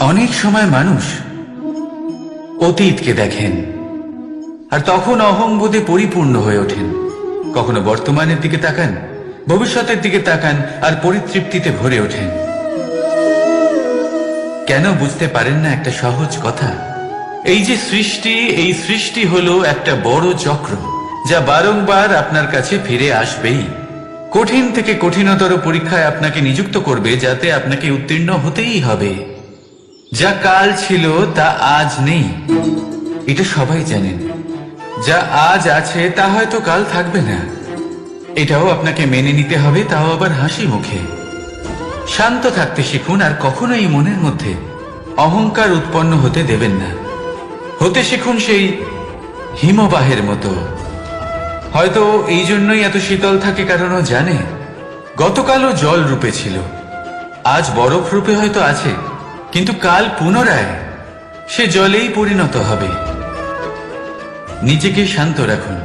অনেক সময় মানুষ অতীতকে দেখেন আর তখন অহংবোধে পরিপূর্ণ হয়ে ওঠেন। কখনো বর্তমানের দিকে তাকান, ভবিষ্যতের দিকে তাকান আর পরিতৃপ্তিতে ভরে ওঠেন। কেন বুঝতে পারেন না একটা সহজ কথা? এই যে সৃষ্টি, এই সৃষ্টি হলো একটা বড় চক্র যা বারংবার আপনার কাছে ফিরে আসবেই। কঠিন থেকে কঠিনতর পরীক্ষায় আপনাকে নিযুক্ত করবে, যাতে আপনাকে উত্তীর্ণ হতেই হবে। যা কাল ছিল তা আজ নেই, এটা সবাই জানেন। যা আজ আছে তা হয়তো কাল থাকবে না, এটাও আপনাকে মেনে নিতে হবে, তাও আবার হাসি মুখে। শান্ত থাকতে শিখুন আর কখনোই মনের মধ্যে অহংকার উৎপন্ন হতে দেবেন না। হতে শিখুন সেই হিমবাহের মতো। হয়তো এই জন্যই এত শীতল থাকে, কারণ ও জানে গতকালও জল রূপে ছিল, আজ বরফ রূপে হয়তো আছে, কিন্তু কাল পুনরায় সে জলেই পরিণত হবে। নিজেকে শান্ত রাখুন।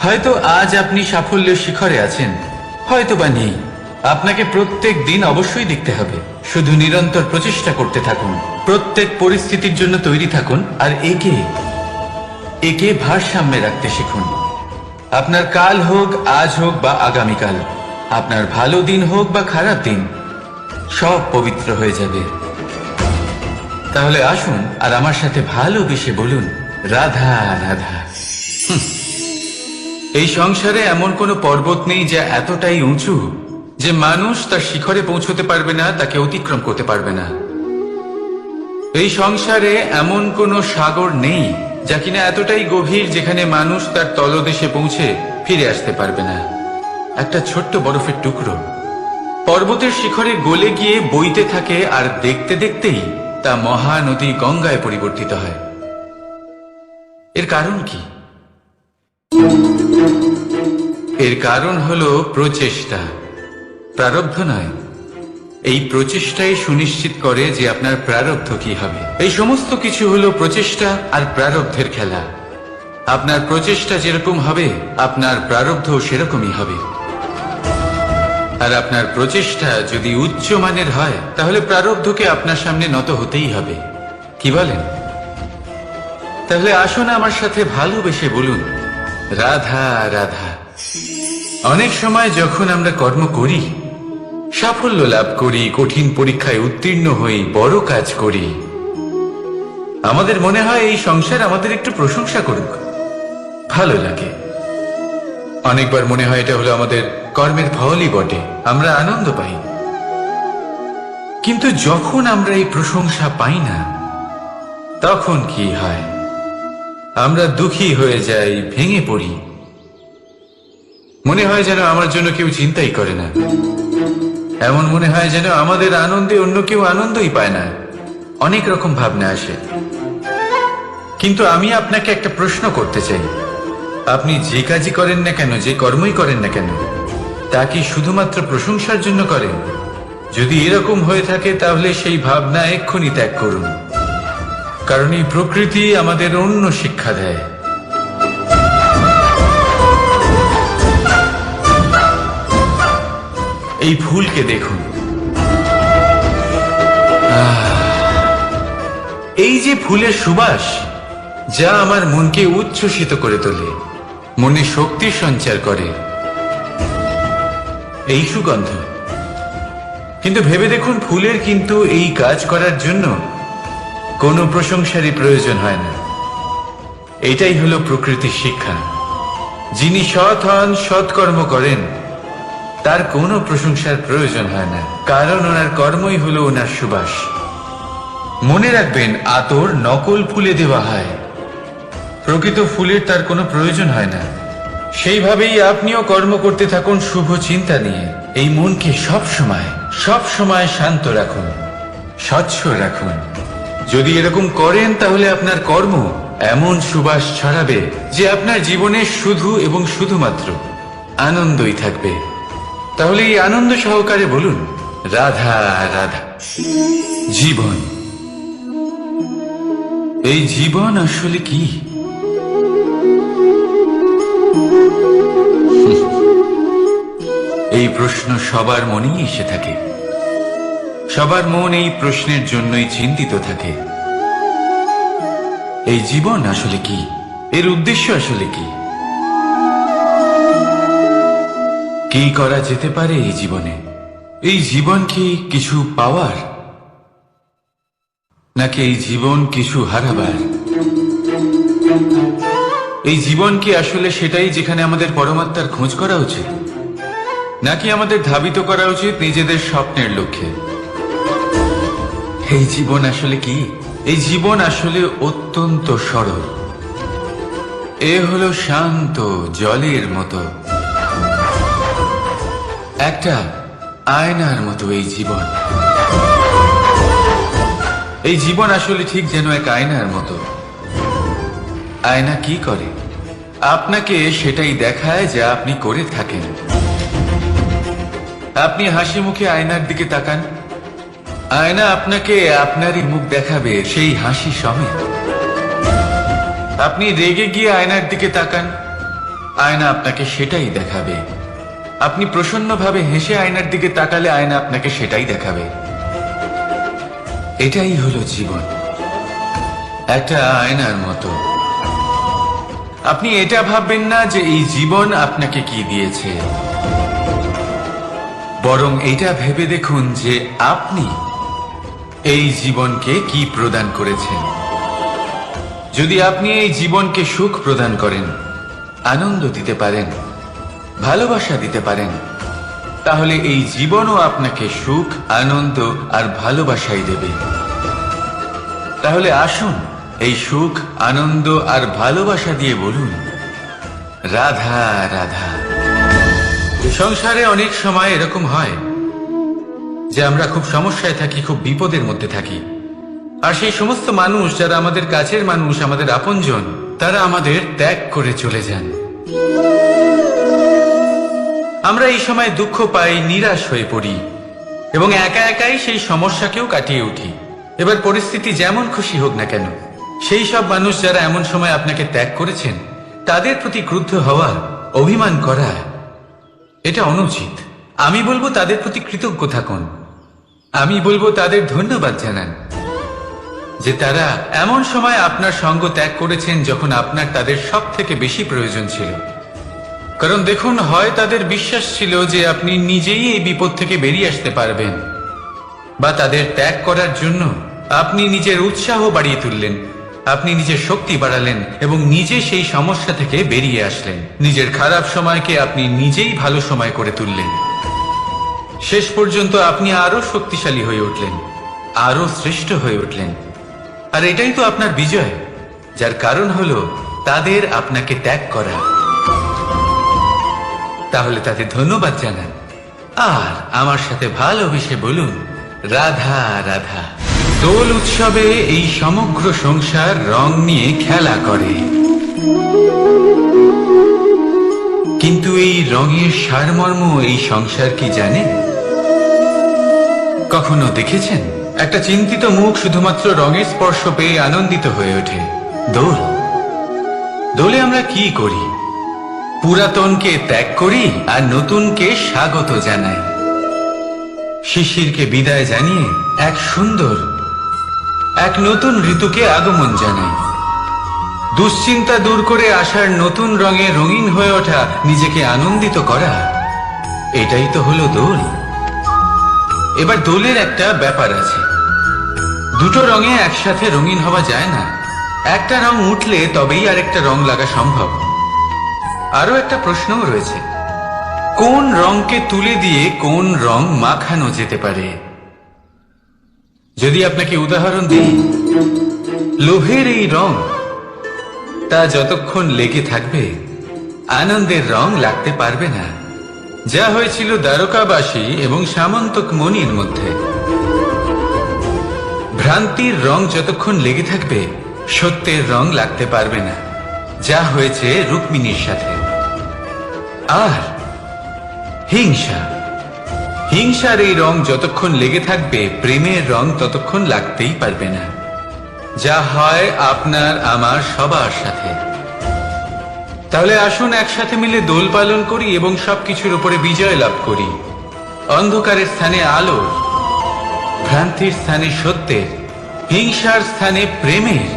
হয়তো আজ আপনি সাফল্যের শিখরে আছেন, হয়তো বা নেই। আপনাকে প্রত্যেক দিন অবশ্যই দেখতে হবে। শুধু নিরন্তর প্রচেষ্টা করতে থাকুন, প্রত্যেক পরিস্থিতির জন্য তৈরি থাকুন আর একে ভারসাম্যে রাখতে শিখুন। আপনার কাল হোক, আজ হোক বা আগামীকাল, আপনার ভালো দিন হোক বা খারাপ দিন, সব পবিত্র হয়ে যাবে। তাহলে আসুন আর আমার সাথে ভালোবেসে বলুন, রাধা রাধা। এই সংসারে এমন কোনো পর্বত নেই যা এতটাই উঁচু যে মানুষ তার শিখরে পৌঁছতে পারবে না, তাকে অতিক্রম করতে পারবে না। এই সংসারে এমন কোনো সাগর নেই যা কিনা এতটাই গভীর যেখানে মানুষ তার তলদেশে পৌঁছে ফিরে আসতে পারবে না। একটা ছোট্ট বরফের টুকরো পর্বতের শিখরে গলে গিয়ে বইতে থাকে, আর দেখতে দেখতেই তা মহানদী গঙ্গায় পরিবর্তিত হয়। এর কারণ কি? এর কারণ হলো প্রচেষ্টা, প্রারব্ধ নয়। এই প্রচেষ্টাই সুনিশ্চিত করে যে আপনার প্রারব্ধ কি হবে। এই সমস্ত কিছু হলো প্রচেষ্টা আর প্রারব্ধের খেলা। আপনার প্রচেষ্টা যেরকম হবে, আপনার প্রারব্ধ সেরকমই হবে। আর আপনার প্রচেষ্টা যদি উচ্চ মানের হয়, তাহলে প্রারব্ধকে আপনার সামনে নত হতেই হবে। কি বলেন? তাহলে আসুন আমার সাথে ভালোবেসে বলুন, রাধা রাধা। অনেক সময় যখন আমরা কর্ম করি, সাফল্য লাভ করি, কঠিন পরীক্ষায় উত্তীর্ণ হই, বড় কাজ করি, আমাদের মনে হয় এই সংসার আমাদের একটু প্রশংসা করুক, ভালো লাগে। অনেকবার মনে হয় এটা হলো আমাদের কর্মের ফলই বটে, আমরা আনন্দ পাই। কিন্তু যখন আমরা এই প্রশংসা পাই না, তখন কি হয়? আমরা দুঃখী হয়ে যাই, ভেঙে পড়ি। মনে হয় যেন আমার জন্য কেউ চিন্তাই করে না। এমন মনে হয় যেন আমাদের আনন্দে অন্য কেউ আনন্দই পায় না। অনেক রকম ভাবনা আসে। কিন্তু আমি আপনাকে একটা প্রশ্ন করতে চাই, আপনি যে কাজই করেন না কেন, যে কর্মই করেন না কেন, তা কি শুধুমাত্র প্রশংসার জন্য করেন? যদি এরকম হয়ে থাকে, তাহলে সেই ভাবনা এক্ষুনি ত্যাগ করুন। কারণ এই প্রকৃতি আমাদের অন্য শিক্ষা দেয়। এই ফুলকে দেখুন, এই যে ফুলের সুবাস, যা আমার মনকে উচ্ছ্বসিত করে তোলে, মনে শক্তির সঞ্চার করে, এই সুগন্ধ। কিন্তু ভেবে দেখুন, ফুলের কিন্তু এই কাজ করার জন্য কোনো প্রশংসারই প্রয়োজন হয় না। এটাই হলো প্রকৃতির শিক্ষা। যিনি সৎ হন, সৎকর্ম করেন, তার কোনো প্রশংসার প্রয়োজন হয় না, কারণ ওনার কর্মই হলো ওনার সুবাস। মনে রাখবেন, আতর নকল ফুলে দেওয়া হয়, প্রকৃত ফুলের তার কোনো প্রয়োজন হয় না। সেইভাবেই আপনিও কর্ম করতে থাকুন শুভ চিন্তা নিয়ে। এই মনকে সব সময় শান্ত রাখুন, স্বচ্ছ রাখুন। যদি এরকম করেন, তাহলে আপনার কর্ম এমন সুবাস ছড়াবে যে আপনার জীবনে শুধু এবং শুধুমাত্র আনন্দই থাকবে। তাহলে এই আনন্দ সহকারে বলুন, রাধা রাধা। জীবন, এই জীবন আসলে কি? এই প্রশ্ন সবার মনেই এসে থাকে। সবার মন এই প্রশ্নের জন্যই চিন্তিত থাকে, এই জীবন আসলে কি, এর উদ্দেশ্য আসলে কি, কি করা যেতে পারে এই জীবনে? এই জীবন কি কিছু পাওয়ার, নাকি এই জীবন কিছু হারাবার? এই জীবন কি আসলে সেটাই যেখানে আমাদের পরমাত্মার খোঁজ করা উচিত, নাকি আমাদের ধাবিত করা উচিত নিজেদের স্বপ্নের লক্ষ্যে? এই জীবন আসলে কি? এই জীবন আসলে অত্যন্ত সরল। এ হলো শান্ত জলের মতো, একটা আয়নার মতো এই জীবন। এই জীবন আসলে ঠিক যেন এক আয়নার মতো। আয়না কি করে? আপনাকে সেটাই দেখায় যা আপনি করে থাকেন। আপনি হাসি মুখে আয়নার দিকে তাকান, আয়না আপনাকে আপনারই মুখ দেখাবে সেই হাসি সমেত। আপনি রেগে গিয়ে আয়নার দিকে তাকান, আয়না আপনাকে সেটাই দেখাবে। আপনি প্রসন্নভাবে হেসে আয়নার দিকে তাকালে আয়না আপনাকে সেটাই দেখাবে। এটাই হলো জীবন, একটা আয়নার মতো। আপনি এটা ভাববেন না যে এই জীবন আপনাকে কি দিয়েছে, বরং এটা ভেবে দেখুন যে আপনি এই জীবনকে কি প্রদান করেছেন। যদি আপনি এই জীবনকে সুখ প্রদান করেন, আনন্দ দিতে পারেন, ভালোবাসা দিতে পারেন, তাহলে এই জীবনও আপনাকে সুখ, আনন্দ আর ভালোবাসাই দেবে। তাহলে আসুন এই সুখ, আনন্দ আর ভালোবাসা দিয়ে বলুন, রাধা রাধা। সংসারে অনেক সময় এরকম হয় যে আমরা খুব সমস্যায় থাকি, খুব বিপদের মধ্যে থাকি, আর সেই সমস্ত মানুষ যারা আমাদের কাছের মানুষ, আমাদের আপনজন, তারা আমাদের ত্যাগ করে চলে যান। আমরা এই সময় দুঃখ পাই, নিরাশ হয়ে পড়ি এবং একা একাই সেই সমস্যাকেও কাটিয়ে উঠি। এবার পরিস্থিতি যেমন খুশি হোক না কেন, সেই সব মানুষ যারা এমন সময় আপনাকে ত্যাগ করেছেন, তাদের প্রতি ক্রুদ্ধ হওয়া, অভিমান করা, এটা অনুচিত। আমি বলবো তাদের প্রতি কৃতজ্ঞ থাকুন। আমি বলবো তাদের ধন্যবাদ জানান যে তারা এমন সময় আপনার সঙ্গ ত্যাগ করেছেন যখন আপনার তাদের সব থেকে বেশি প্রয়োজন ছিল। কারণ দেখুন, হয় তাদের বিশ্বাস ছিল যে আপনি নিজেই এই বিপদ থেকে বেরিয়ে আসতে পারবেন, বা তাদের ত্যাগ করার জন্য আপনি নিজের উৎসাহ বাড়িয়ে তুললেন, আপনি নিজের শক্তি বাড়ালেন এবং নিজে সেই সমস্যা থেকে বেরিয়ে আসলেন। নিজের খারাপ সময়কে আপনি নিজেই ভালো সময় করে তুললেন। শেষ পর্যন্ত আপনি আরো শক্তিশালী হয়ে উঠলেন, আরো শ্রেষ্ঠ হয়ে উঠলেন। আর এটাই তো আপনার বিজয়, যার কারণ হলো তাদের আপনাকে ত্যাগ করা। তাহলে তাদের ধন্যবাদ জানান আর আমার সাথে ভালোবেসে বলুন, রাধা রাধা। দোল উৎসবে এই সমগ্র সংসার রং নিয়ে খেলা করে, কিন্তু এই রঙের সারমর্ম এই সংসার কি জানে? কখনো দেখেছেন একটা চিন্তিত মুখ শুধুমাত্র রঙের স্পর্শ পেয়ে আনন্দিত হয়ে ওঠে? দোলে আমরা কি করি? পুরাতনকে ত্যাগ করি আর নতুনকে স্বাগত জানাই। শিশিরকে বিদায় জানিয়ে এক সুন্দর, এক নতুন ঋতুকে আগমন জানাই। দুশ্চিন্তা দূর করে আসার নতুন রঙে রঙিন হয়ে ওঠা, নিজেকে আনন্দিত করা, এটাই তো হলো দোল। এবার দোলের একটা ব্যাপার আছে, দুটো রঙে একসাথে রঙিন হওয়া যায় না। একটা রং উঠলে তবেই আরেকটা রং লাগা সম্ভব। আরো একটা প্রশ্নও রয়েছে, কোন রংকে তুলে দিয়ে কোন রং মাখানো যেতে পারে? যদি আপনাকে উদাহরণ দিই, লোভের এই রং, তা যতক্ষণ লেগে থাকবে আনন্দের রং লাগতে পারবে না। যা হয়েছিল দ্বারকাবাসী এবং সামন্তক মণির মধ্যে। ভ্রান্তির রং যতক্ষণ লেগে থাকবে সত্যের রং লাগতে পারবে না, যা হয়েছে রুক্মিণীর সাথে। আর হিংসার এই রং যতক্ষণ লেগে থাকবে প্রেমের রং ততক্ষণ লাগতেই পারবে না, যা হয় আপনার আমার সবার সাথে। তাহলে আসুন একসাথে মিলে দোল পালন করি এবং সবকিছুর উপরে বিজয় লাভ করি। অন্ধকারের স্থানে আলো, ভ্রান্তির স্থানে সত্যের, হিংসার স্থানে প্রেমের,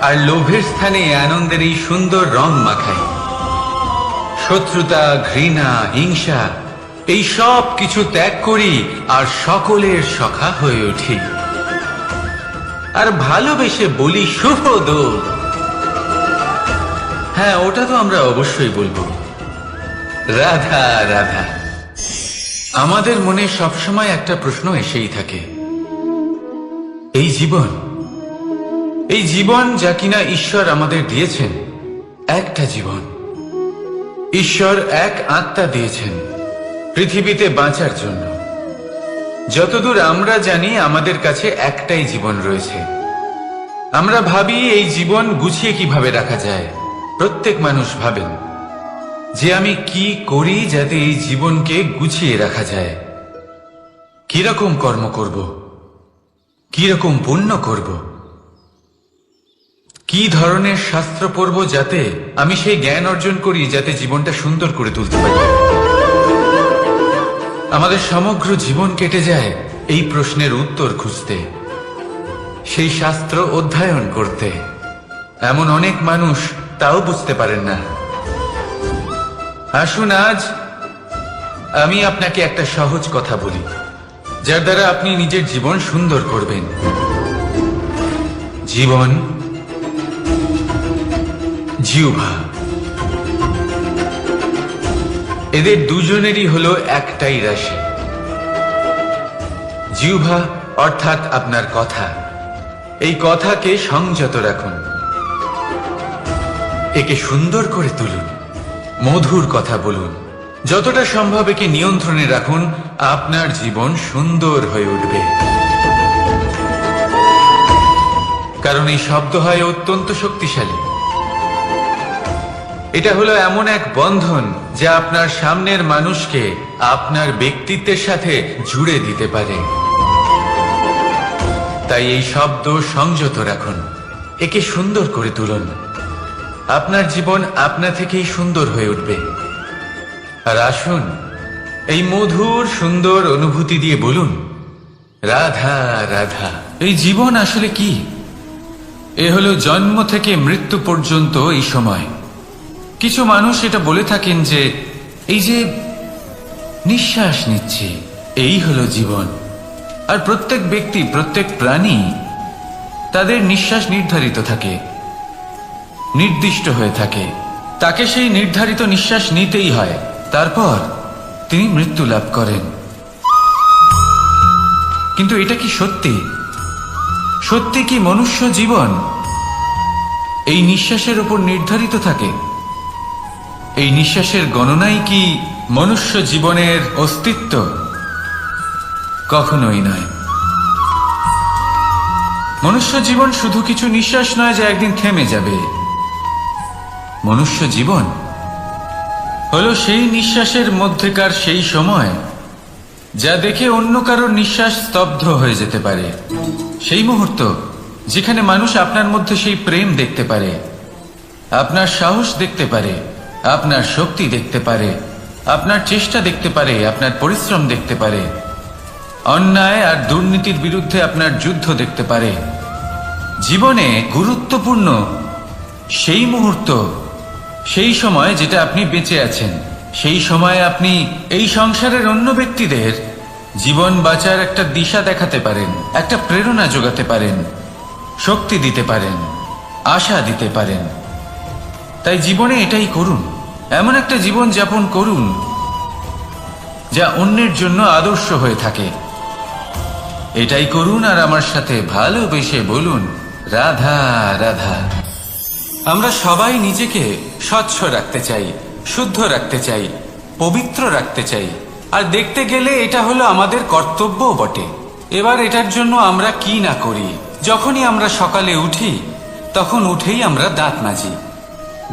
আর লোভের স্থানে আনন্দের এই সুন্দর রং মাখাই। শত্রুতা, ঘৃণা, হিংসা এই সব কিছু ত্যাগ করি আর সকলের সখা হয়ে উঠি, আর ভালোবেসে বলি শুভ দোল। হ্যাঁ, ওটা তো আমরা অবশ্যই বলবো, রাধা রাধা। আমাদের মনে সবসময় একটা প্রশ্ন এসেই থাকে, এই জীবন যা কিনা ঈশ্বর আমাদের দিয়েছেন, একটা জীবন। ঈশ্বর এক আত্মা দিয়েছেন পৃথিবীতে বাঁচার জন্য। যতদূর আমরা জানি আমাদের কাছে একটাই জীবন রয়েছে। আমরা ভাবি এই জীবন গুছিয়ে কিভাবে রাখা যায়। প্রত্যেক মানুষ ভাবেন যে আমি কি করি যাতে এই জীবনকে গুছিয়ে রাখা যায়, কিরকম কর্ম করব, কিরকম পুণ্য করব, কি ধরনের শাস্ত্র পড়ব যাতে আমি সেই জ্ঞান অর্জন করি যাতে জীবনটা সুন্দর করে তুলতে পারি। আমাদের সমগ্র জীবন কেটে যায় এই প্রশ্নের উত্তর খুঁজতে, সেই শাস্ত্র অধ্যয়ন করতে। এমন অনেক মানুষ তাও বুঝতে পারেন না। আসুন আজ আমি আপনাকে একটা সহজ কথা বলি, যার দ্বারা আপনি নিজের জীবন সুন্দর করবেন। জীবন, জিহ্বা, এদের দুজনেরই হলো একটাই রাশি। জিহ্বা অর্থাৎ আপনার কথা, এই কথাকে সংযত রাখুন, একে সুন্দর করে তুলুন, মধুর কথা বলুন, যতটা সম্ভব একে নিয়ন্ত্রণে রাখুন। আপনার জীবন সুন্দর হয়ে উঠবে। কারণ এই শব্দ হয় অত্যন্ত শক্তিশালী। এটা হলো এমন এক বন্ধন যা আপনার সামনের মানুষকে আপনার ব্যক্তিত্বের সাথে জুড়ে দিতে পারে। তাই এই শব্দ সংযত রাখুন, একে সুন্দর করে তুলুন। আপনার জীবন আপনা থেকেই সুন্দর হয়ে উঠবে। আর আসুন এই মধুর সুন্দর অনুভূতি দিয়ে বলুন, রাধা রাধা। এই জীবন আসলে কি? এ হলো জন্ম থেকে মৃত্যু পর্যন্ত এই সময়। কিছু মানুষ এটা বলে থাকেন যে এই যে নিঃশ্বাস নিচ্ছি, এই হলো জীবন। আর প্রত্যেক ব্যক্তি, প্রত্যেক প্রাণী, তাদের নিঃশ্বাস নির্ধারিত থাকে, নির্দিষ্ট হয়ে থাকে। তাকে সেই নির্ধারিত নিঃশ্বাস নিতেই হয়, তারপর তিনি মৃত্যু লাভ করেন। কিন্তু এটা কি সত্যি? সত্যি কি মনুষ্য জীবন এই নিঃশ্বাসের উপর নির্ধারিত থাকে? এই নিঃশ্বাসের গণনাই কি মনুষ্য জীবনের অস্তিত্ব? কখনোই নয়। মনুষ্য জীবন শুধু কিছু নিঃশ্বাস নয় যা একদিন থেমে যাবে। মনুষ্য জীবন হলো সেই নিঃশ্বাসের মধ্যেকার সেই সময় যা দেখে অন্য কারোর নিঃশ্বাস স্তব্ধ হয়ে যেতে পারে। সেই মুহূর্ত যেখানে মানুষ আপনার মধ্যে সেই প্রেম দেখতে পারে, আপনার সাহস দেখতে পারে, আপনার শক্তি দেখতে পারে, আপনার চেষ্টা দেখতে পারে, আপনার পরিশ্রম দেখতে পারে, অন্যায় আর দুর্নীতির বিরুদ্ধে আপনার যুদ্ধ দেখতে পারে। জীবনে গুরুত্বপূর্ণ সেই মুহূর্ত, সেই সময় যেটা আপনি বেঁচে আছেন। সেই সময় আপনি এই সংসারের অন্য ব্যক্তিদের জীবন বাঁচার একটা দিশা দেখাতে পারেন, একটা প্রেরণা যোগাতে পারেন, শক্তি দিতে পারেন, আশা দিতে পারেন। তাই জীবনে এটাই করুন, এমন একটা জীবন যাপন করুন যা অন্যের জন্য আদর্শ হয়ে থাকে। এটাই করুন আর আমার সাথে ভালোবেসে বলুন, রাধা রাধা। আমরা সবাই নিজেকে স্বচ্ছ রাখতে চাই, শুদ্ধ রাখতে চাই, পবিত্র রাখতে চাই। আর দেখতে গেলে এটা হলো আমাদের কর্তব্যও বটে। এবার এটার জন্য আমরা কি না করি। যখনই আমরা সকালে উঠি তখন উঠেই আমরা দাঁত মাজি।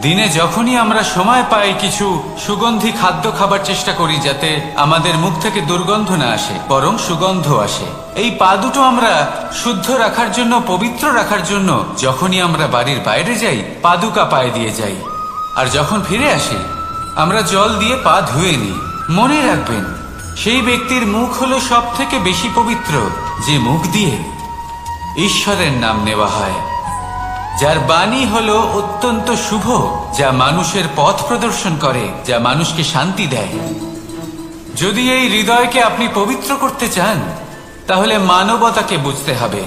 দিনে যখনই আমরা সময় পাই কিছু সুগন্ধি খাদ্য খাবার চেষ্টা করি যাতে আমাদের মুখ থেকে দুর্গন্ধ না আসে, বরং সুগন্ধ আসে। এই পা দুটো আমরা শুদ্ধ রাখার জন্য, পবিত্র রাখার জন্য যখনই আমরা বাড়ির বাইরে যাই পাদুকা পায়ে দিয়ে যাই, আর যখন ফিরে আসি আমরা জল দিয়ে পা ধুয়ে নিই। মনে রাখবেন, সেই ব্যক্তির মুখ হলো সব থেকে বেশি পবিত্র, যে মুখ দিয়ে ঈশ্বরের নাম নেওয়া হয়, যার বাণী হলো অত্যন্ত শুভ, যা মানুষের পথ প্রদর্শন করে, যা মানুষকে শান্তি দেয়। যদি এই হৃদয়কে আপনি পবিত্র করতে চান, তাহলে মানবতাকে বুঝতে হবে,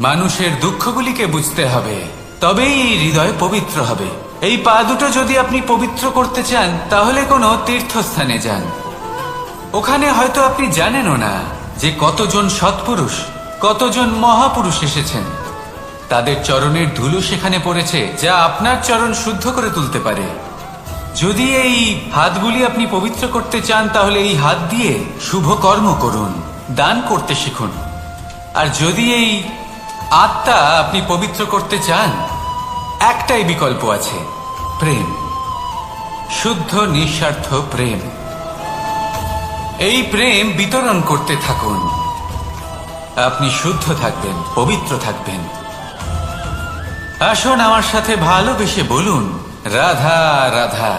মানুষের দুঃখগুলিকে বুঝতে হবে, তবেই এই হৃদয় পবিত্র হবে। এই পা দুটো যদি আপনি পবিত্র করতে চান, তাহলে কোনো তীর্থস্থানে যান। ওখানে হয়তো আপনি জানেনও না যে কতজন সৎপুরুষ, কতজন মহাপুরুষ এসেছেন। তাদের চরণের ধুলো সেখানে পড়েছে, যা আপনার চরণ শুদ্ধ করে তুলতে পারে। যদি এই হাতগুলি আপনি পবিত্র করতে চান, তাহলে এই হাত দিয়ে শুভ কর্ম করুন, দান করতে শিখুন। আর যদি এই আত্মা আপনি পবিত্র করতে চান, একটাই বিকল্প আছে, প্রেম, শুদ্ধ নিঃস্বার্থ প্রেম। এই প্রেম বিতরণ করতে থাকুন, আপনি শুদ্ধ থাকবেন, পবিত্র থাকবেন। আসুন আমার সাথে ভালোবেসে বলুন, রাধা রাধা।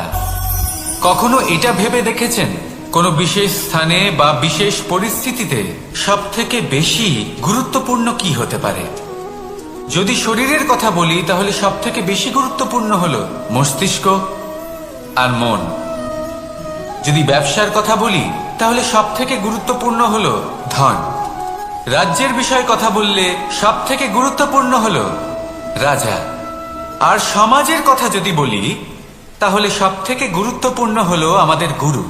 কখনো এটা ভেবে দেখেছেন, কোনো বিশেষ স্থানে বা বিশেষ পরিস্থিতিতে সব থেকে বেশি গুরুত্বপূর্ণ কি হতে পারে? যদি শরীরের কথা বলি, তাহলে সব থেকে বেশি গুরুত্বপূর্ণ হলো মস্তিষ্ক আর মন। যদি ব্যবসার কথা বলি, তাহলে সব থেকে গুরুত্বপূর্ণ হলো ধন। রাজ্যের বিষয়ে কথা বললে সব থেকে গুরুত্বপূর্ণ হলো রাজা। আর সমাজের কথা যদি বলি, তাহলে সব থেকে গুরুত্বপূর্ণ হলো আমাদের গুরু।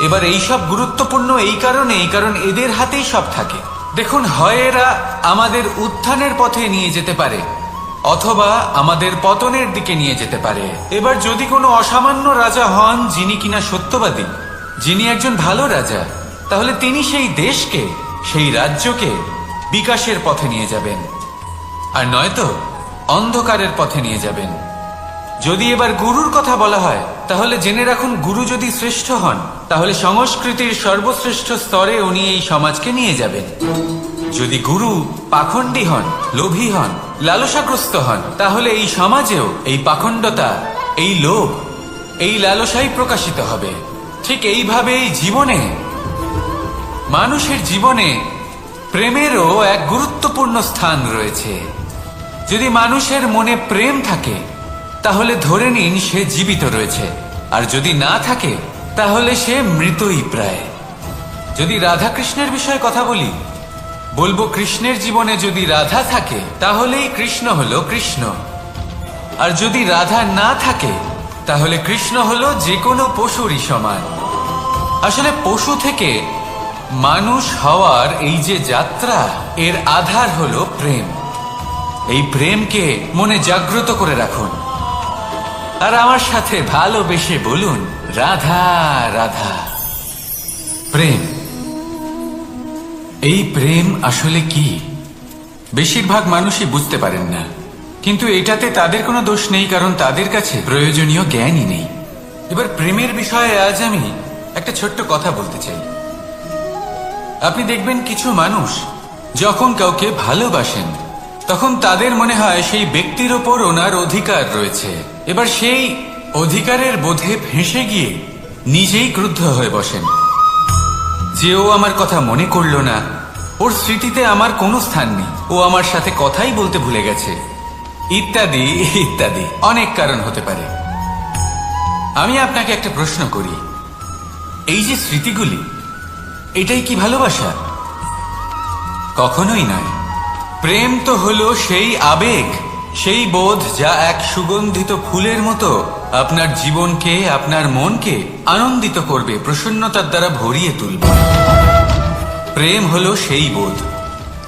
এবার এই সব গুরুত্বপূর্ণ এই কারণেই, কারণ এদের হাতেই সব থাকে। দেখুন, হয় এরা আমাদের উত্থানের পথে নিয়ে যেতে পারে, অথবা আমাদের পতনের দিকে নিয়ে যেতে পারে। এবার যদি কোনো অসামান্য রাজা হন, যিনি কিনা সত্যবাদী, যিনি একজন ভালো রাজা, তাহলে তিনি সেই দেশকে, সেই রাজ্যকে বিকাশের পথে নিয়ে যাবেন, আর নয়তো অন্ধকারের পথে নিয়ে যাবেন। যদি এবার গুরুর কথা বলা হয়, তাহলে জেনে রাখুন, গুরু যদি শ্রেষ্ঠ হন, তাহলে সংস্কৃতির সর্বশ্রেষ্ঠ স্তরে উনি এই সমাজকে নিয়ে যাবেন। যদি গুরু পাখণ্ডী হন, লোভী হন, লালসাগ্রস্ত হন, তাহলে এই সমাজেও এই পাখণ্ডতা, এই লোভ, এই লালসাই প্রকাশিত হবে। ঠিক এইভাবেই জীবনে, মানুষের জীবনে প্রেমেরও এক গুরুত্বপূর্ণ স্থান রয়েছে। যদি মানুষের মনে প্রেম থাকে, তাহলে ধরে নিন সে জীবিত রয়েছে, আর যদি না থাকে, তাহলে সে মৃতই প্রায়। যদি রাধা কৃষ্ণের বিষয়ে কথা বলি, বলবো কৃষ্ণের জীবনে যদি রাধা থাকে, তাহলেই কৃষ্ণ হলো কৃষ্ণ। আর যদি রাধা না থাকে, তাহলে কৃষ্ণ হলো যে কোনো পশুরই সমান। আসলে পশু থেকে মানুষ হওয়ার এই যে যাত্রা, এর আধার হলো প্রেম। এই প্রেমকে মনে জাগ্রত করে রাখুন, আর আমার সাথে ভালোবেসে বলুন, রাধা রাধা। প্রেম, এই প্রেম আসলে কি? বেশিরভাগ মানুষই বুঝতে পারেন না, কিন্তু এটাতে তাদের কোনো দোষ নেই, কারণ তাদের কাছে প্রয়োজনীয় জ্ঞানই নেই। এবার প্রেমের বিষয়ে আজ আমি একটা ছোট্ট কথা বলতে চাই। আপনি দেখবেন, কিছু মানুষ যখন কাউকে ভালোবাসেন, তখন তাদের মনে হয় সেই ব্যক্তির ওপর ওনার অধিকার রয়েছে। এবার সেই অধিকারের বোধে ফেঁসে গিয়ে নিজেই ক্রুদ্ধ হয়ে বসেন, যে ও আমার কথা মনে করলো না, ওর স্মৃতিতে আমার কোনো স্থান নেই, ও আমার সাথে কথাই বলতে ভুলে গেছে, ইত্যাদি ইত্যাদি অনেক কারণ হতে পারে। আমি আপনাকে একটা প্রশ্ন করি, এই যে স্মৃতিগুলি, এটাই কি ভালোবাসা? কখনোই নয়। প্রেম তো হলো সেই আবেগ, সেই বোধ, যা এক সুগন্ধিত ফুলের মতো আপনার জীবনকে, আপনার মনকে আনন্দিত করবে, প্রসন্নতার দ্বারা ভরিয়ে তুলবে। প্রেম হলো সেই বোধ।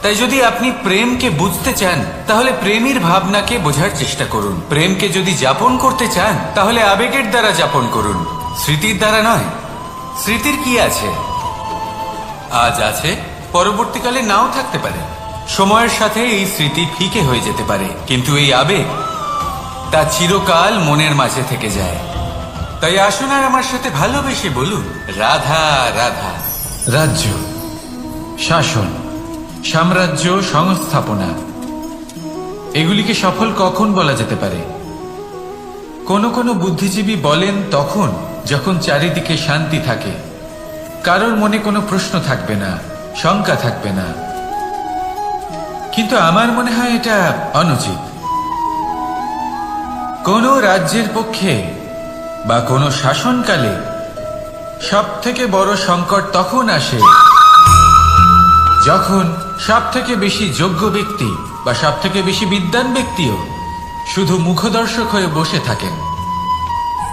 তাই যদি আপনি প্রেমকে বুঝতে চান, তাহলে প্রেমের ভাবনাকে বোঝার চেষ্টা করুন। প্রেমকে যদি যাপন করতে চান, তাহলে আবেগের দ্বারা যাপন করুন, স্মৃতির দ্বারা নয়। স্মৃতির কি আছে? আজ আছে, পরবর্তীকালে নাও থাকতে পারে। সময়ের সাথে এই স্মৃতি ফিকে হয়ে যেতে পারে, কিন্তু এই আবেগ, তা চিরকাল মনের মাঝে থেকে যায়। তাই আসুন আর আমার সাথে ভালোবেসে বলুন, রাধা রাধা। রাজ্য, শাসন, সাম্রাজ্য, সংস্থাপনা, এগুলিকে সফল কখন বলা যেতে পারে? কোনো কোনো বুদ্ধিজীবী বলেন তখন, যখন চারিদিকে শান্তি থাকে, কারোর মনে কোনো প্রশ্ন থাকবে না, শঙ্কা থাকবে না। কিন্তু আমার মনে হয় এটা অনুচিত। কোনো রাজ্যের পক্ষে বা কোনো শাসনকালে সব থেকে বড় সংকট তখন আসে যখন সব থেকে বেশি যোগ্য ব্যক্তি বা সব থেকে বেশি বিদ্বান ব্যক্তিও শুধু মুখদর্শক হয়ে বসে থাকেন।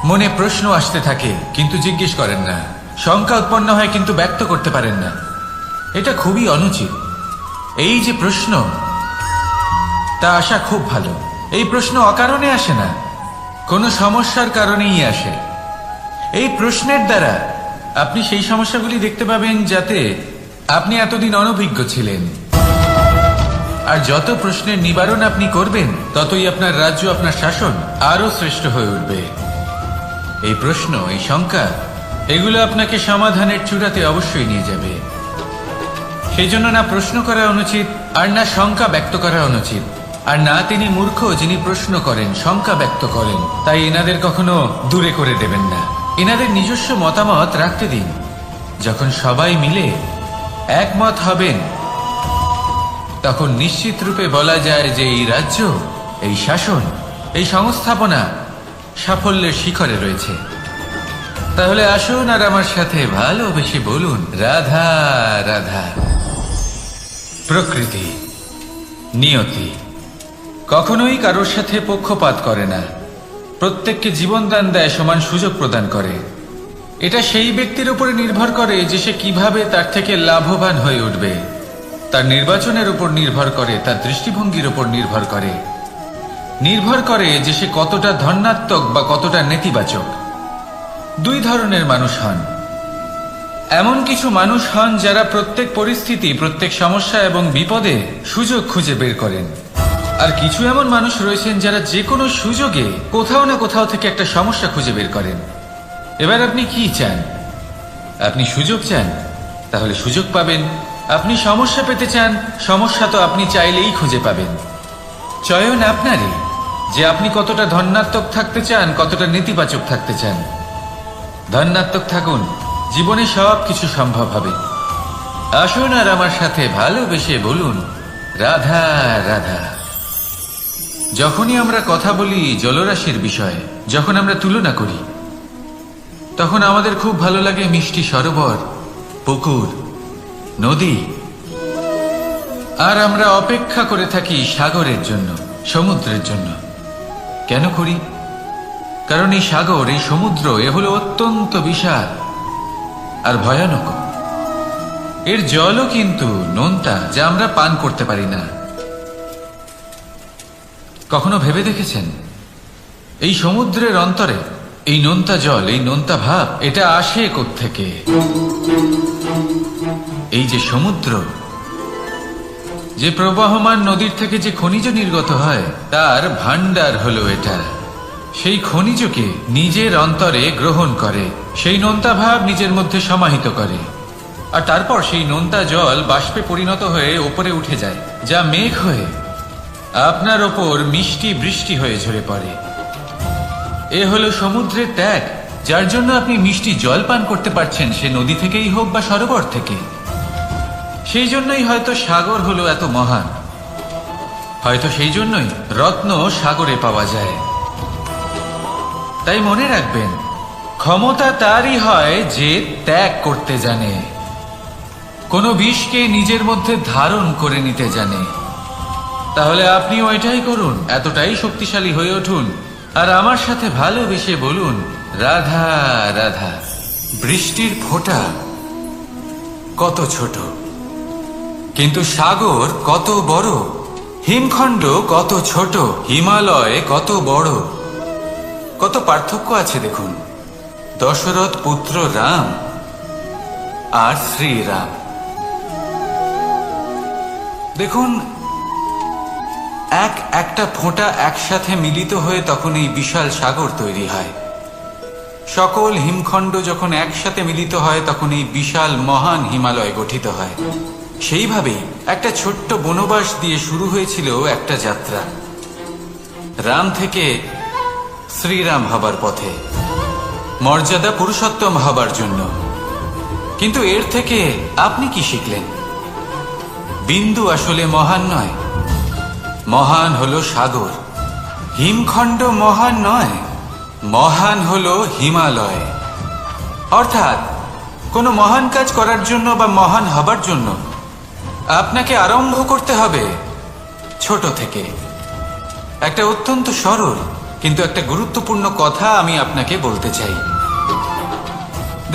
মনে প্রশ্ন আসতে থাকে কিন্তু জিজ্ঞেস করেন না, শঙ্কা উৎপন্ন হয় কিন্তু ব্যক্ত করতে পারেন না। এটা খুবই অনুচিত। এই যে প্রশ্ন, তা আসা খুব ভালো। এই প্রশ্ন অকারণে আসে না, কোনো সমস্যার কারণেই আসে। এই প্রশ্নের দ্বারা আপনি সেই সমস্যাগুলি দেখতে পাবেন যাতে আপনি এতদিন অনভিজ্ঞ ছিলেন। আর যত প্রশ্নের নিবারণ আপনি করবেন, ততই আপনার রাজ্য, আপনার শাসন আরো শ্রেষ্ঠ হয়ে উঠবে। এই প্রশ্ন, এই শঙ্কা, এগুলো আপনাকে সমাধানের চূড়াতে অবশ্যই নিয়ে যাবে। সেই জন্য না প্রশ্ন করা অনুচিত, আর না শঙ্কা ব্যক্ত করা অনুচিত, আর না তিনি মূর্খ যিনি প্রশ্ন করেন, শঙ্কা ব্যক্ত করেন। তাই এনাদের কখনো দূরে করে দেবেন না, এনাদের নিজস্ব মতামত রাখতে দিন। যখন সবাই মিলে একমত হবেন, তখন নিশ্চিত রূপে বলা যায় যে এই রাজ্য, এই শাসন, এই সংস্থাপনা সাফল্যের শিখরে রয়েছে। তাহলে আসুন আর আমার সাথে ভালোবেসে বলুন, রাধা রাধা। প্রকৃতি, নিয়তি কখনোই কারোর সাথে পক্ষপাত করে না, প্রত্যেককে জীবনদান দেয়, সমান সুযোগ প্রদান করে। এটা সেই ব্যক্তির উপরে নির্ভর করে যে সে কিভাবে তার থেকে লাভবান হয়ে উঠবে। তার নির্বাচনের উপর নির্ভর করে, তার দৃষ্টিভঙ্গির উপর নির্ভর করে, নির্ভর করে যে সে কতটা ধনাত্মক বা কতটা নেতিবাচক। দুই ধরনের মানুষ হন। এমন কিছু মানুষ হন যারা প্রত্যেক পরিস্থিতি, প্রত্যেক সমস্যা এবং বিপদে সুযোগ খুঁজে বের করেন। আর কিছু এমন মানুষ রয়েছেন যারা যে কোনো সুযোগে কোথাও না কোথাও থেকে একটা সমস্যা খুঁজে বের করেন। এবার আপনি কি চান? আপনি সুযোগ চান, তাহলে সুযোগ পাবেন। আপনি সমস্যা পেতে চান, সমস্যা তো আপনি চাইলেই খুঁজে পাবেন। চয়ন আপনারই, যে আপনি কতটা ধনাত্মক থাকতে চান, কতটা নেতিবাচক থাকতে চান। ধনাত্মক থাকুন, জীবনে সব কিছু সম্ভব হবে। আসুন আর আমার সাথে ভালোবেসে বলুন, রাধা রাধা। যখনই আমরা কথা বলি জলরাশির বিষয়ে, যখন আমরা তুলনা করি, তখন আমাদের খুব ভালো লাগে মিষ্টি সরোবর, পুকুর, নদী। আর আমরা অপেক্ষা করে থাকি সাগরের জন্য, সমুদ্রের জন্য। কেন করি? কারণ এই সাগর, এই সমুদ্র, এ হলো অত্যন্ত বিশাল আর ভয়ানক। এর জলও কিন্তু নোনতা, যা আমরা পান করতে পারি না। কখনো ভেবে দেখেছেন এই সমুদ্রের অন্তরে এই নোনতা জল, এই নোনতা ভাব, এটা আসে কোত্থেকে? এই যে সমুদ্র, যে প্রবাহমান নদীর থেকে যে খনিজ নির্গত হয়, তার ভান্ডার হলো এটা। সেই খনিজকে নিজের অন্তরে গ্রহণ করে, সেই নোনতা ভাব নিজের মধ্যে সমাহিত করে, আর তারপর সেই নোনতা জল বাষ্পে পরিণত হয়ে ওপরে উঠে যায়, যা মেঘ হয়ে আপনার ওপর মিষ্টি বৃষ্টি হয়ে ঝরে পড়ে। এ হলো সমুদ্রের ত্যাগ, যার জন্য আপনি মিষ্টি জল পান করতে পারছেন, সে নদী থেকেই হোক বা সরোবর থেকে। সেই জন্যই হয়তো সাগর হলো এত মহান, হয়তো সেই জন্যই রত্ন সাগরে পাওয়া যায়। তাই মনে রাখবেন, ক্ষমতা তারই হয় যে ত্যাগ করতে জানে, কোনো বিষকে নিজের মধ্যে ধারণ করে নিতে জানে। তাহলে আপনিও এটাই করুন, এতটাই শক্তিশালী হয়ে উঠুন, আর আমার সাথে ভালোবেসে বলুন, রাধা রাধা। বৃষ্টির ফোঁটা কত ছোট, কিন্তু সাগর কত বড়। হিমখণ্ড কত ছোট, হিমালয় কত বড়। কত পার্থক্য আছে দেখুন। দশরথ পুত্র রাম আর শ্রীরাম, দেখুন একটা ফোঁটা একসাথে মিলিত হয়ে তখন এই বিশাল সাগর তৈরি হয়। সকল হিমখণ্ড যখন একসাথে মিলিত হয়, তখন এই বিশাল মহান হিমালয় গঠিত হয়। সেইভাবেই একটা ছোট্ট বনবাস দিয়ে শুরু হয়েছিল একটা যাত্রা, রাম থেকে শ্রীরাম হবার পথে, মর্যাদা পুরুষোত্তম হবার জন্য। কিন্তু এর থেকে আপনি কি শিখলেন? বিন্দু আসলে মহান নয়, মহান হলো সাগর। হিমখণ্ড মহান নয়, মহান হলো হিমালয়। অর্থাৎ কোনো মহান কাজ করার জন্য বা মহান হবার জন্য আপনাকে আরম্ভ করতে হবে ছোট থেকে। একটা অত্যন্ত সরল কিন্তু একটা গুরুত্বপূর্ণ কথা আমি আপনাকে বলতে চাই।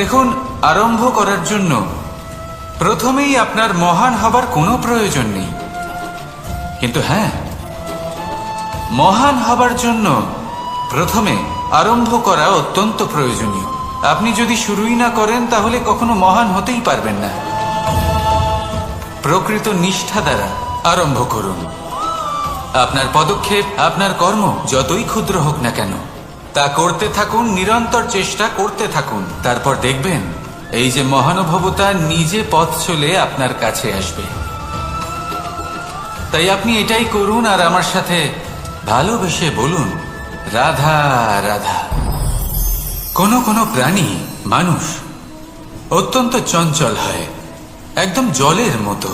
দেখুন, আরম্ভ করার জন্য প্রথমেই আপনার মহান হবার কোনো প্রয়োজন নেই। কিন্তু হ্যাঁ, মহান হবার জন্য প্রথমে আরম্ভ করা অত্যন্ত প্রয়োজনীয়। আপনি যদি শুরুই না করেন তাহলে কখনো মহান হতেই পারবেন না। প্রকৃত নিষ্ঠা দ্বারা আরম্ভ করুন। আপনার পদক্ষেপ, আপনার কর্ম যতই ক্ষুদ্র হোক না কেন, তা করতে থাকুন, নিরন্তর চেষ্টা করতে থাকুন। তারপর দেখবেন এই যে মহানুভবতা নিজে পথ চলে আপনার কাছে আসবে। তাই আপনি এটাই করুন আর আমার সাথে ভালোবেসে বলুন, রাধা রাধা। কোনো কোনো প্রাণী, মানুষ অত্যন্ত চঞ্চল হয়, একদম জলের মতো।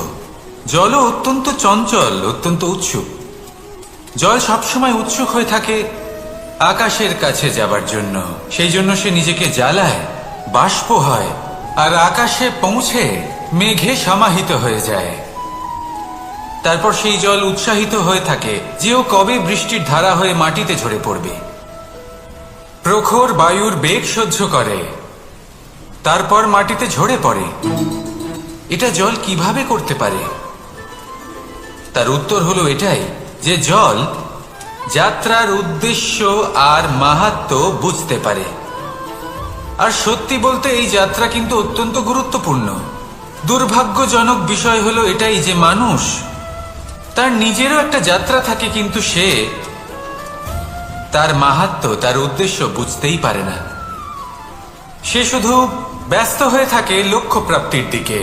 জলও অত্যন্ত চঞ্চল, অত্যন্ত উৎসুক। জল সবসময় উৎসুক হয়ে থাকে আকাশের কাছে যাবার জন্য। সেই জন্য সে নিজেকে জ্বালায়, বাষ্প হয়, আর আকাশে পৌঁছে মেঘে সমাহিত হয়ে যায়। তারপর সেই জল উৎসাহিত হয়ে থাকে যে ও কবে বৃষ্টির ধারা হয়ে মাটিতে ঝরে পড়বে। প্রখর বায়ুর বেগ সহ্য করে, তারপর মাটিতে ঝরে পড়ে। এটা জল কিভাবে করতে পারে? তার উত্তর হলো এটাই যে জল যাত্রার উদ্দেশ্য আর মাহাত্ম্য বুঝতে পারে। আর সত্যি বলতে এই যাত্রা কিন্তু অত্যন্ত গুরুত্বপূর্ণ। দুর্ভাগ্যজনক বিষয় হলো এটাই যে মানুষ, তার নিজেরও একটা যাত্রা থাকে, কিন্তু সে তার মাহাত্ম্য, তার উদ্দেশ্য বুঝতেই পারে না। সে শুধু ব্যস্ত হয়ে থাকে লক্ষ্য প্রাপ্তির দিকে।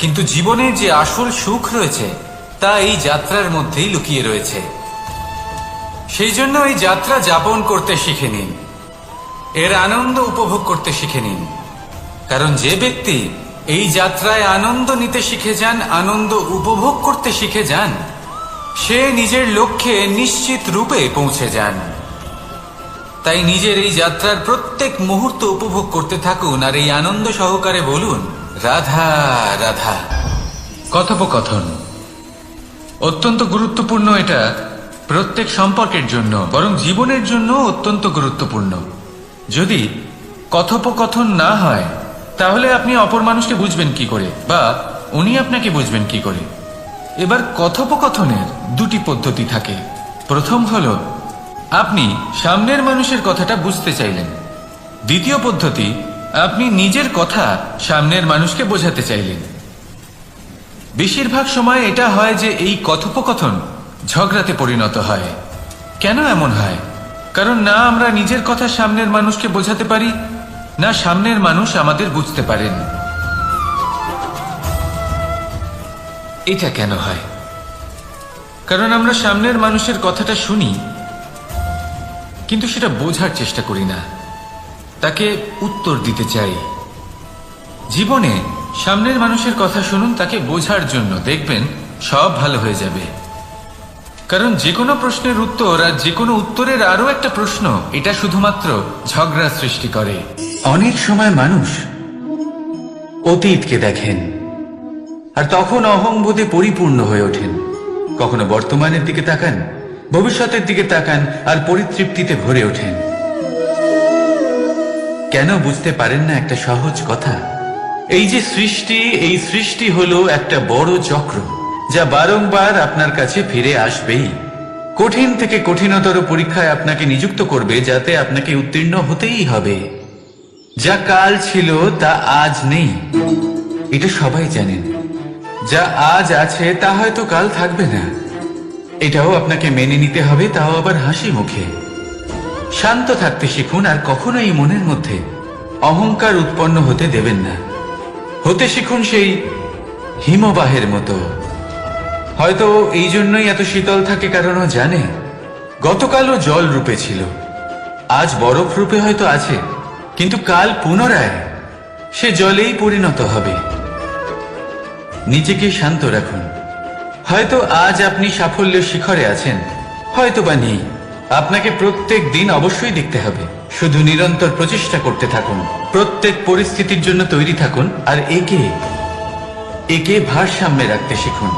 কিন্তু জীবনের যে আসল সুখ রয়েছে তা এই যাত্রার মধ্যেই লুকিয়ে রয়েছে। সেই জন্য এই যাত্রা যাপন করতে শিখে নিন, এর আনন্দ উপভোগ করতে শিখে নিন। কারণ যে ব্যক্তি এই যাত্রায় আনন্দ নিতে শিখে যান, আনন্দ উপভোগ করতে শিখে যান, সে নিজের লক্ষ্যে নিশ্চিত রূপে পৌঁছে যান। তাই নিজের এই যাত্রার প্রত্যেক মুহূর্ত উপভোগ করতে থাকুন আর এই আনন্দ সহকারে বলুন, রাধা রাধা। কথোপকথন অত্যন্ত গুরুত্বপূর্ণ। এটা প্রত্যেক সম্পর্কের জন্য, বরং জীবনের জন্য অত্যন্ত গুরুত্বপূর্ণ। যদি কথোপকথন না হয় তাহলে আপনি অপর মানুষকে বুঝবেন কি করে, বা উনি আপনাকে বুঝবেন কি করে? এবার কথোপকথনের দুটি পদ্ধতি থাকে। প্রথম হলো আপনি সামনের মানুষের কথাটা বুঝতে চাইলেন। দ্বিতীয় পদ্ধতি, আপনি নিজের কথা সামনের মানুষকে বোঝাতে চাইলেন। বেশিরভাগ সময় এটা হয় যে এই কথোপকথন ঝগড়াতে পরিণত হয়। কেন এমন হয়? কারণ না আমরা নিজের কথা সামনের মানুষকে বোঝাতে পারি, না সামনের মানুষ আমাদের বুঝতে পারেন। এটা কেন হয়? কারণ আমরা সামনের মানুষের কথাটা শুনি, কিন্তু সেটা বোঝার চেষ্টা করি না, তাকে উত্তর দিতে চাই। জীবনে সামনের মানুষের কথা শুনুন তাকে বোঝার জন্য, দেখবেন সব ভালো হয়ে যাবে। কারণ যে কোনো প্রশ্নের উত্তর আর যে কোনো উত্তরের আরো একটা প্রশ্ন, এটা শুধুমাত্র ঝগড়া সৃষ্টি করে। অনেক সময় মানুষ অতীতকে দেখেন আর তখন অহংবোধে পরিপূর্ণ হয়ে ওঠেন। কখনো বর্তমানের দিকে তাকান, ভবিষ্যতের দিকে তাকান আর পরিতৃপ্তিতে ভরে ওঠেন। কেন বুঝতে পারেন না একটা সহজ কথা? এই যে সৃষ্টি, এই সৃষ্টি হলো একটা বড় চক্র যা বারংবার আপনার কাছে ফিরে আসবেই। কঠিন থেকে কঠিনতর পরীক্ষায় আপনাকে নিযুক্ত করবে, যাতে আপনাকে উত্তীর্ণ হতেই হবে। যা কাল ছিল তা আজ নেই, এটা সবাই জানেন। যা আজ আছে তা হয়তো কাল থাকবে না, এটাও আপনাকে মেনে নিতে হবে, তাও আবার হাসি মুখে। শান্ত থাকতে শিখুন আর কখনোই মনের মধ্যে অহংকার উৎপন্ন হতে দেবেন না। হতে শিখুন সেই হিমবাহের মতো। হয়তো এই জন্যই এত শীতল থাকে, কারণ ও জানে গতকালও জল রূপে ছিল, আজ বরফ রূপে হয়তো আছে, কিন্তু কাল পুনরায় সে জলেই পরিণত হবে। নিজেকে শান্ত রাখুন। হয়তো আজ আপনি সাফল্যের শিখরে আছেন, হয়তো বা নেই। আপনাকে প্রত্যেক দিন অবশ্যই দেখতে হবে। শুধু নিরন্তর প্রচেষ্টা করতে থাকুন, প্রত্যেক পরিস্থিতির জন্য তৈরি থাকুন, আর একে ভারসাম্যে রাখতে শিখুন।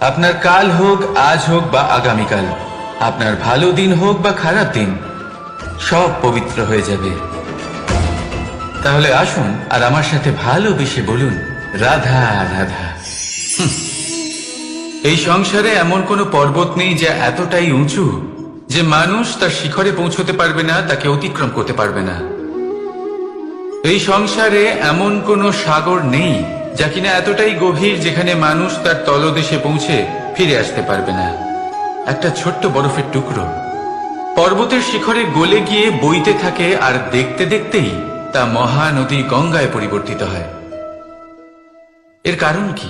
আপনার কাল হোক, আজ হোক বা আগামীকাল, আপনার ভালো দিন হোক বা খারাপ দিন, সব পবিত্র হয়ে যাবে। তাহলে আসুন আর আমার সাথে ভালোবেসে বলুন, রাধা রাধা। এই সংসারে এমন কোনো পর্বত নেই যা এতটাই উঁচু যে মানুষ তার শিখরে পৌঁছতে পারবে না, তাকে অতিক্রম করতে পারবে না। এই সংসারে এমন কোনো সাগর নেই যা কিনা এতটাই গভীর যেখানে মানুষ তার তলদেশে পৌঁছে ফিরে আসতে পারবে না। একটা ছোট্ট বরফের টুকরো পর্বতের শিখরে গলে গিয়ে বইতে থাকে, আর দেখতে দেখতেই তা মহানদী গঙ্গায় পরিবর্তিত হয়। এর কারণ কি?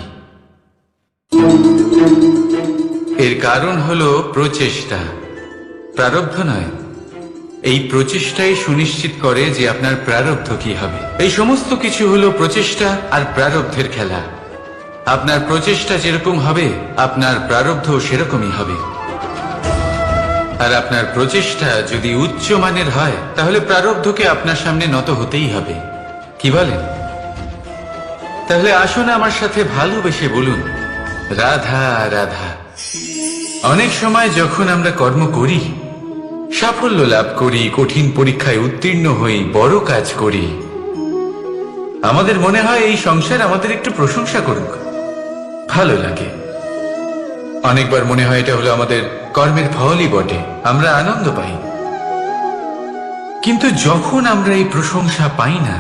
এর কারণ হলো প্রচেষ্টা, প্রারব্ধ নয়। এই প্রচেষ্টাই সুনিশ্চিত করে যে আপনার প্রারব্ধ কি হবে। এই সমস্ত কিছু হলো প্রচেষ্টা আর প্রারব্ধের খেলা। আপনার প্রচেষ্টা যেরকম হবে, আপনার প্রারব্ধ সেরকমই হবে। আর আপনার প্রচেষ্টা যদি উচ্চ মানের হয়, তাহলে প্রারব্ধকে আপনার সামনে নত হতেই হবে। কি বলেন? তাহলে আসুন আমার সাথে ভালোবেসে বলুন, রাধা রাধা। অনেক সময় যখন আমরা কর্ম করি, সাফল্য লাভ করি, কঠিন পরীক্ষায় উত্তীর্ণ হই, বড় কাজ করি, আমাদের মনে হয় এই সংসার আমাদের একটু প্রশংসা করুক, ভালো লাগে। অনেকবার মনে হয় এটা হলো আমাদের কর্মের ফলই বটে, আমরা আনন্দ পাই। কিন্তু যখন আমরা এই প্রশংসা পাই না,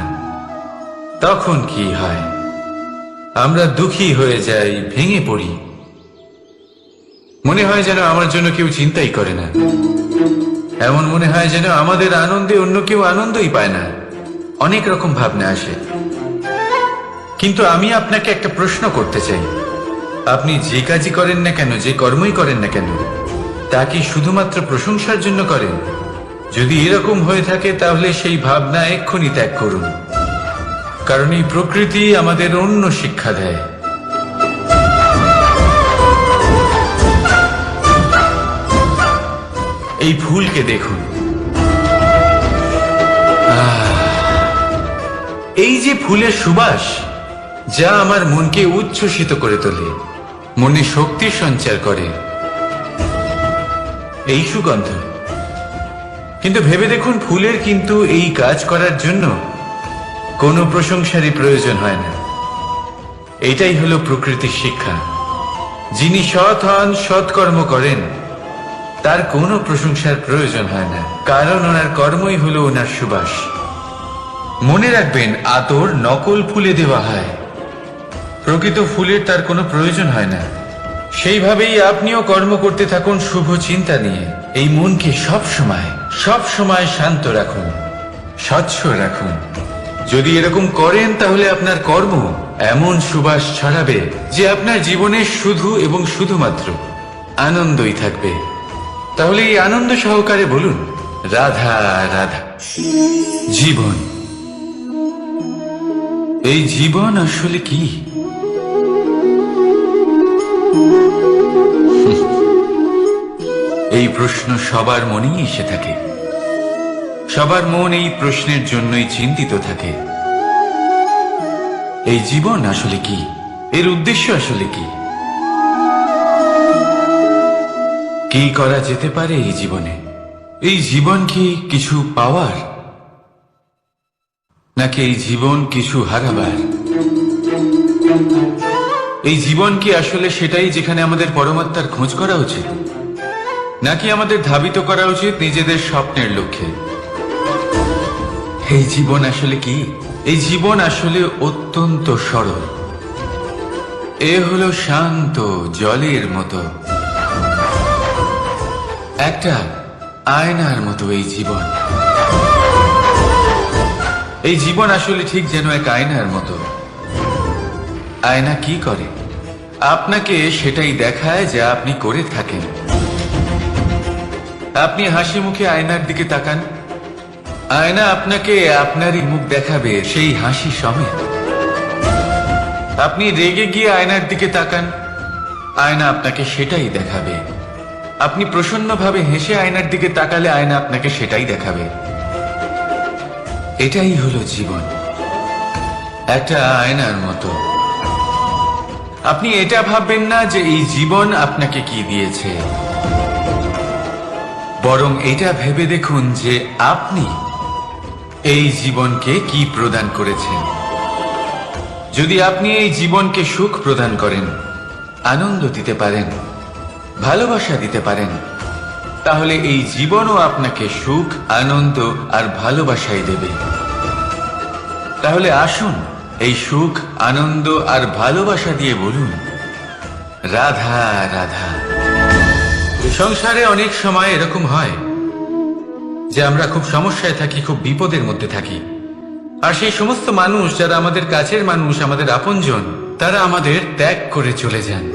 তখন কি হয়? আমরা দুঃখী হয়ে যাই, ভেঙে পড়ি। মনে হয় যেন আমার জন্য কেউ চিন্তাই করে না। এমন মনে হয় যেন আমাদের আনন্দে অন্য কেউ আনন্দই পায় না। অনেক রকম ভাবনা আসে। কিন্তু আমি আপনাকে একটা প্রশ্ন করতে চাই, আপনি যে কাজই করেন না কেন, যে কর্মই করেন না কেন, তা কি শুধুমাত্র প্রশংসার জন্য করেন? যদি এরকম হয়ে থাকে, তাহলে সেই ভাবনা এক্ষুনি ত্যাগ করুন। কারণ এই প্রকৃতি আমাদের অন্য শিক্ষা দেয়। এই ফুলকে দেখুন, এই যে ফুলের সুবাস, যা আমার মনকে উচ্ছ্বসিত করে তোলে, মনে শক্তি সঞ্চার করে, এই সুগন্ধ। কিন্তু ভেবে দেখুন, ফুলের কিন্তু এই কাজ করার জন্য কোনো প্রশংসারই প্রয়োজন হয় না। এটাই হলো প্রকৃতির শিক্ষা। যিনি সৎ হন, সৎকর্ম করেন, তার কোনো প্রশংসার প্রয়োজন হয় না, কারণ ওনার কর্মই হলো ওনার সুবাস। মনে রাখবেন, আতর নকল ফুলে দেওয়া হয়, প্রকৃত ফুলের তার কোনো প্রয়োজন হয় না। সেইভাবেই আপনিও কর্ম করতে থাকুন শুভ চিন্তা নিয়ে। এই মনকে সব সময় শান্ত রাখুন, স্বচ্ছ রাখুন। যদি এরকম করেন, তাহলে আপনার কর্ম এমন সুবাস ছড়াবে যে আপনার জীবনে শুধু এবং শুধুমাত্র আনন্দই থাকবে। তাহলে এই আনন্দ সহকারে বলুন, রাধা রাধা। জীবন, এই জীবন আসলে কি? এই প্রশ্ন সবার মনেই এসে থাকে। সবার মন এই প্রশ্নের জন্যই চিন্তিত থাকে। এই জীবন আসলে কি? এর উদ্দেশ্য আসলে কি? কি করা যেতে পারে এই জীবনে? এই জীবন কি কিছু পাওয়ার, নাকি এই জীবন কিছু হারাবার? এই জীবন কি আসলে সেটাই যেখানে আমাদের পরমাত্মার খোঁজ করা উচিত, নাকি আমাদের ধাবিত করা উচিত নিজেদের স্বপ্নের লক্ষ্যে? এই জীবন আসলে কি? এই জীবন আসলে অত্যন্ত সরল। এ হলো শান্ত জলের মতো, একটা আয়নার মতো। এই জীবন, এই জীবন আসলে ঠিক যেন এক আয়নার মতো। আয়না কি করে? আপনাকে সেটাই দেখায় যা আপনি করে থাকেন। আপনি হাসি মুখে আয়নার দিকে তাকান, আয়না আপনাকে আপনারই মুখ দেখাবে, সেই হাসি সমেত। আপনি রেগে গিয়ে আয়নার দিকে তাকান, আয়না আপনাকে সেটাই দেখাবে। আপনি প্রসন্নভাবে হেসে আয়নার দিকে তাকালে আয়না আপনাকে সেটাই দেখাবে। এটাই হলো জীবন, একটা আয়নার মতো। আপনি এটা ভাববেন না যে এই জীবন আপনাকে কি দিয়েছে, বরং এটা ভেবে দেখুন যে আপনি এই জীবনকে কি প্রদান করেছেন। যদি আপনি এই জীবনকে সুখ প্রদান করেন, আনন্দ দিতে পারেন, ভালোবাসা দিতে পারেন, তাহলে এই জীবনও আপনাকে সুখ, আনন্দ আর ভালোবাসাই দেবে। তাহলে আসুন এই সুখ, আনন্দ আর ভালোবাসা দিয়ে বলুন, রাধা রাধা। সংসারে অনেক সময় এরকম হয় যে আমরা খুব সমস্যায় থাকি, খুব বিপদের মধ্যে থাকি। আর সেই সমস্ত মানুষ যারা আমাদের কাছের মানুষ, আমাদের আপনজন, তারা আমাদের ত্যাগ করে চলে যান।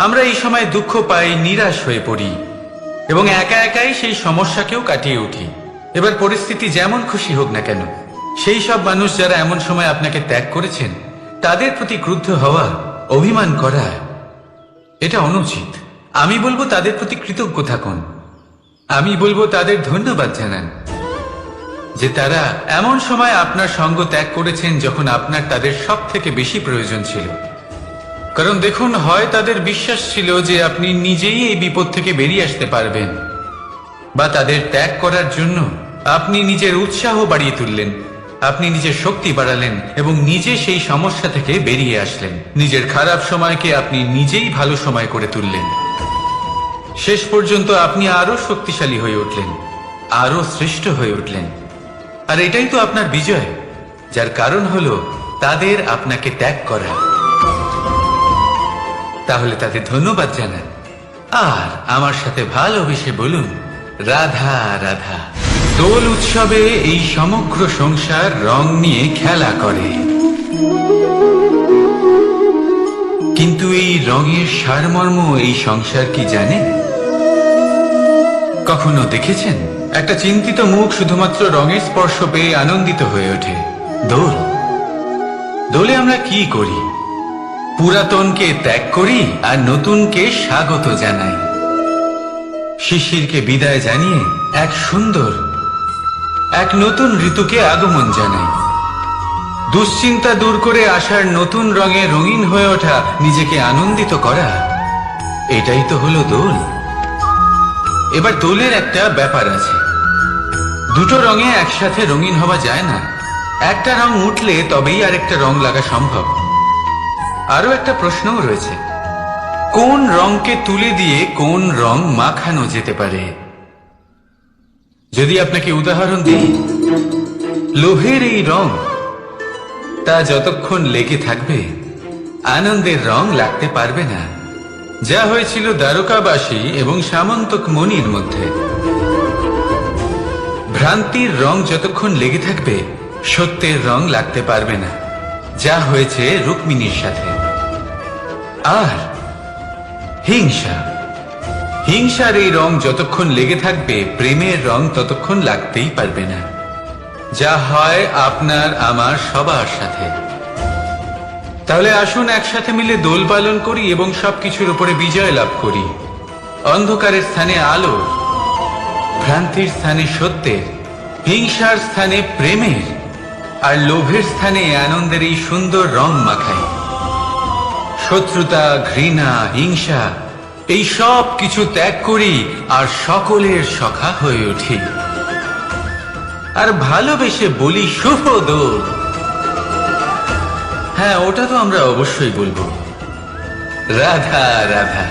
আমরা এই সময় দুঃখ পাই, নিরাশ হয়ে পড়ি এবং একা একাই সেই সমস্যাকেও কাটিয়ে উঠি। এবার পরিস্থিতি যেমন খুশি হোক না কেন, সেই সব মানুষ যারা এমন সময় আপনাকে ত্যাগ করেছেন, তাদের প্রতি ক্রুদ্ধ হওয়া, অভিমান করা, এটা অনুচিত। আমি বলবো তাদের প্রতি কৃতজ্ঞ থাকুন। আমি বলবো তাদের ধন্যবাদ জানান যে তারা এমন সময় আপনার সঙ্গ ত্যাগ করেছেন যখন আপনার তাদের সব থেকে বেশি প্রয়োজন ছিল। কারণ দেখুন, হয় তাদের বিশ্বাস ছিল যে আপনি নিজেই এই বিপদ থেকে বেরিয়ে আসতে পারবেন, বা তাদের ত্যাগ করার জন্য আপনি নিজের উৎসাহ বাড়িয়ে তুললেন, আপনি নিজের শক্তি বাড়ালেন এবং নিজে সেই সমস্যা থেকে বেরিয়ে আসলেন। নিজের খারাপ সময়কে আপনি নিজেই ভালো সময় করে তুললেন। শেষ পর্যন্ত আপনি আরো শক্তিশালী হয়ে উঠলেন, আরো শ্রেষ্ঠ হয়ে উঠলেন। আর এটাই তো আপনার বিজয়, যার কারণ হলো তাদের আপনাকে ত্যাগ করা। তাহলে তাদের ধন্যবাদ জানান আর আমার সাথে ভালোবেসে বলুন, রাধা রাধা। দোল উৎসবে এই সমগ্র সংসার রং নিয়ে খেলা করে, কিন্তু এই রঙের সারমর্ম এই সংসার কি জানে? কখনো দেখেছেন একটা চিন্তিত মুখ শুধুমাত্র রঙের স্পর্শ পেয়ে আনন্দিত হয়ে ওঠে? দোল, দোলে আমরা কি করি? পুরাতনকে ত্যাগ করি আর নতুনকে স্বাগত জানাই। শিশিরকে বিদায় জানিয়ে এক সুন্দর, এক নতুন ঋতুকে আগমন জানাই। দুশ্চিন্তা দূর করে আসার নতুন রঙে রঙিন হয়ে ওঠা, নিজেকে আনন্দিত করা, এটাই তো হলো দোল। এবার দোলের একটা ব্যাপার আছে, দুটো রঙে একসাথে রঙিন হওয়া যায় না। একটা রং উঠলে তবেই আরেকটা রং লাগা সম্ভব। আরো একটা প্রশ্নও রয়েছে, কোন রংকে তুলে দিয়ে কোন রং মাখানো যেতে পারে? যদি আপনাকে উদাহরণ দিই, লোভের এই রং, তা যতক্ষণ লেগে থাকবে আনন্দের রং লাগতে পারবে না। যা হয়েছিল দ্বারকাবাসী এবং সামন্তক মণির মধ্যে। ভ্রান্তির রং যতক্ষণ লেগে থাকবে সত্যের রং লাগতে পারবে না, যা হয়েছে রুক্মিণীর সাথে। আর হিংসা, হিংসার এই রং যতক্ষণ লেগে থাকবে প্রেমের রং ততক্ষণ লাগতেই পারবে না, যা হয় আপনার আমার সবার সাথে। তাহলে আসুন একসাথে মিলে দোল পালন করি এবং সবকিছুর উপরে বিজয় লাভ করি। অন্ধকারের স্থানে আলো, ভ্রান্তির স্থানে সত্যের, হিংসার স্থানে প্রেমের, আর লোভের স্থানে আনন্দের এই সুন্দর রং মাখাই। শত্রুতা, ঘৃণা, হিংসা, এই সব কিছু ত্যাগ করি আর সকলের সখা হয়ে উঠি। আর ভালোবেসে বলি, শুভ দোল। হ্যাঁ, ওটা তো আমরা অবশ্যই বলবো, রাধা রাধা।